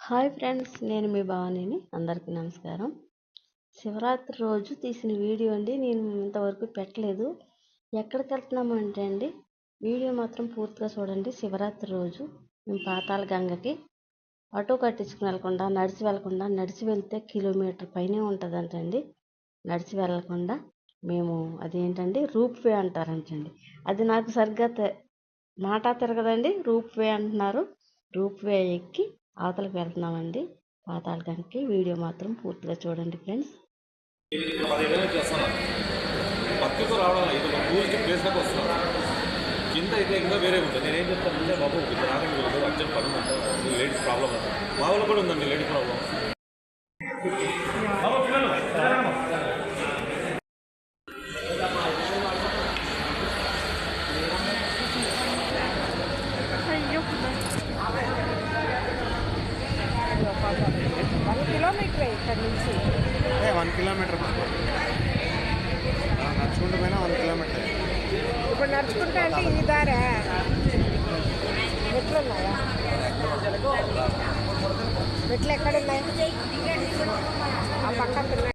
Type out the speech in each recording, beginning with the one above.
Hi friends, నేను మీ భవానీని. అందరికీ నమస్కారం. శివరాత్రి రోజు తీసిన వీడియో అండి. నేను ఇంతవరకు పెట్టలేదు. ఎక్కడికి వెళ్తున్నాము అంటే అండి, వీడియో మాత్రం పూర్తిగా చూడండి. శివరాత్రి రోజు మేము పాతాళ గంగకి ఆటో కట్టించుకుని నడిచి వెళ్తే కిలోమీటర్ పైనే ఉంటుందంటండి. నడిచి వెళ్ళకుండా మేము అదేంటండి రూప్ వే అంటారంటండి. అది నాకు సరిగ్గా మాట తిరగదండి. రూప్ వే అంటున్నారు. రూప్ వే ఎక్కి అవతలకు వెళ్తున్నామండి పాతాళ గంగకి. వీడియో మాత్రం పూర్తిగా చూడండి ఫ్రెండ్స్. భక్తితో రావడం ఇది ఒక టూరిస్ట్ ప్లేస్లోకి వస్తున్నాం. కింద అయితే ఇంకా వేరే ఉంటుంది. నేనేం చెప్తానంటే బాబు ఇక్కడ రావడానికి లేదు, అర్జెంట్ పని అంట, లేడీస్ ప్రాబ్లం అంట. మా వాళ్ళు కూడా ఉందండి లేడీస్ ప్రాబ్లం. కిలోమీటర్ ఇక్కడ నుంచి 1 కిలోమీటర్ నడుచుకుంటూ పోయినా 1 కిలోమీటర్. ఇప్పుడు నడుచుకుంటా అంటే ఈ దారా మెట్లు ఉన్నాయా? మెట్లు ఎక్కడున్నాయి? ఆ పక్కన ఉన్నాయి.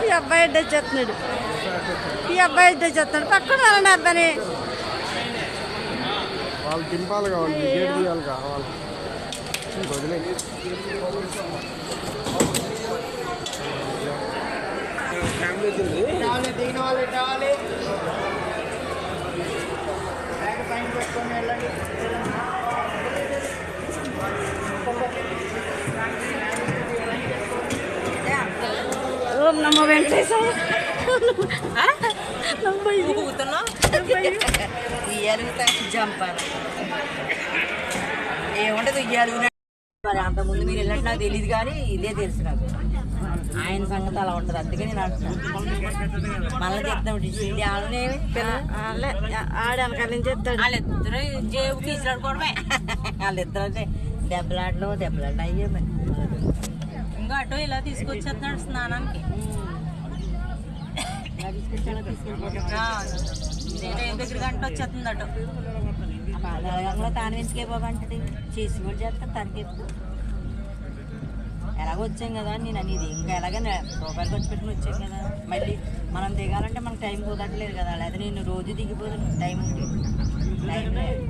ఈ అబ్బాయి అడ్డ చేస్తున్నాడు. పక్కన వాళ్ళని అబ్బాయి వాళ్ళు దింపాలి కావాలి, తీయాలి కావాలి. వదిలే ఫ్యామిలీ దిగిన వాళ్ళు కావాలి. పెట్టుకొని వెళ్ళండి. ఓం నమో వెంకటేశ్వర. జంపారు ఏముండదు ఇయ్యాలి. మరి అంతకుముందు మీరు వెళ్ళినట్టు నాకు తెలియదు, కానీ ఇదే తెలుసు నాకు. ఆయన సంగతి అలా ఉంటుంది. అందుకని నేను అంటున్నాను. మళ్ళీ చెప్తాం ఆడనకాల నుంచి చెప్తాడు. వాళ్ళిద్దరు జేబు తీసుకురాడుకోవడమే. వాళ్ళిద్దరు అంటే దెబ్బలాటలు అయ్యే. మరి ఇంకా అటు ఇలా తీసుకొచ్చేస్తున్నాడు స్నానానికి. దగ్గర గంట వచ్చేస్తుంది అటు. పాలగంలో తాను ఎందుకే బాగుంటుంది. చేసి కూడా చేస్తాను తనకి. ఎలాగ వచ్చాం కదా నేను అనేది. ఇంకా ఎలాగైనా రూపాయలు ఖర్చు పెట్టుకుని వచ్చాం కదా. మళ్ళీ మనం దిగాలంటే మనకు టైం కుదరట్లేదు కదా. లేదా నేను రోజు దిగిపోతాను టైం లేదు.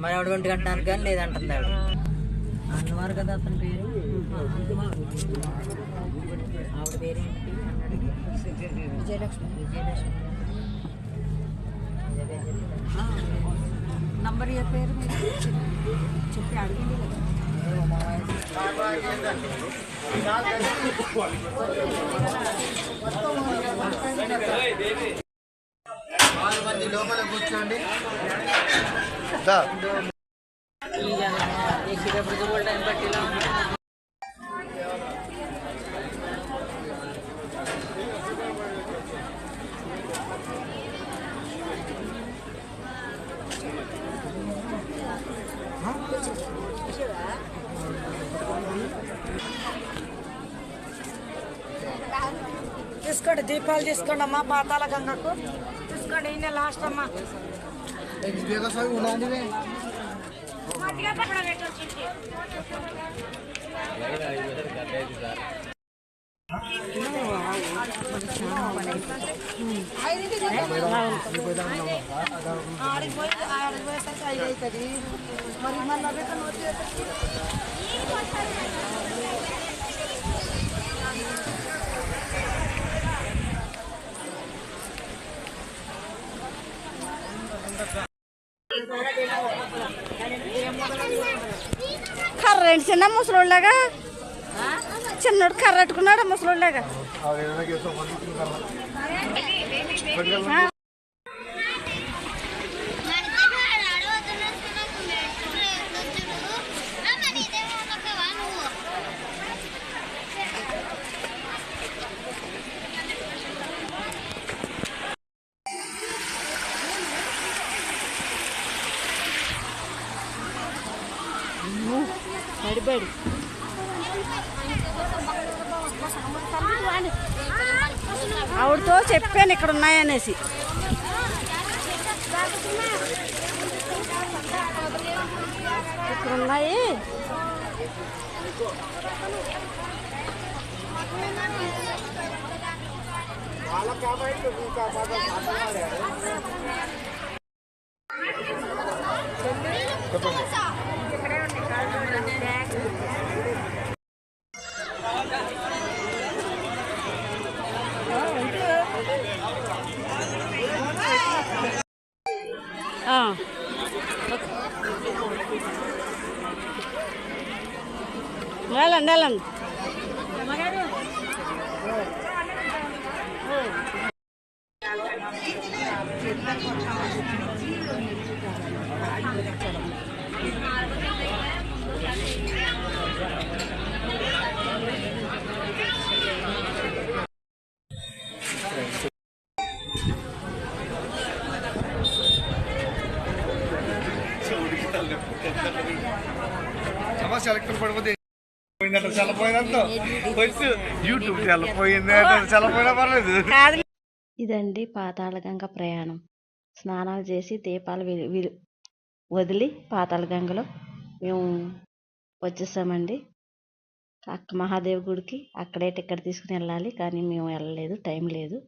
మరి ఆవిడ 1 గంట కానీ లేదంటున్నాడు. అన్నవారు కదా అతని పేరు. ఆవిడ పేరేంటి విజయలక్ష్మి. నంబర్ చెప్పారు చెప్పి అడిగింది. మంది లోపల కూర్చోండి. తీసుకోండి, దీపాలు తీసుకోండి అమ్మా. పాతాళ గంగకు తీసుకోండి. ఈయన లాస్ట్ అమ్మా. కర్ర ఏంటి చిన్న ముసలోళ్ళగా చిన్నోడు కర్ర పెట్టుకున్నాడు ముసలోళ్ళగా బడి ఆవిడతో చెప్పాను ఇక్కడ ఉన్నాయనేసి ఇక్కడ ఉన్నాయి వెళ్ళండి వెళ్ళండి సమస్య ఎలక్ట్రిక్ పడిపోతే చల్లపోయినంత యూట్యూబ్ చల్లపోయింది చల్లపోయినా పర్లేదు. ఇదండి పాతాళగంగ ప్రయాణం. స్నానాలు చేసి దీపాలు వదిలి పాతాళగంగలో మేము వచ్చేసామండి. అక్క మహాదేవ్ గుడికి అక్కడే టికెట్ తీసుకుని వెళ్ళాలి, కానీ మేము వెళ్ళలేదు, టైం లేదు.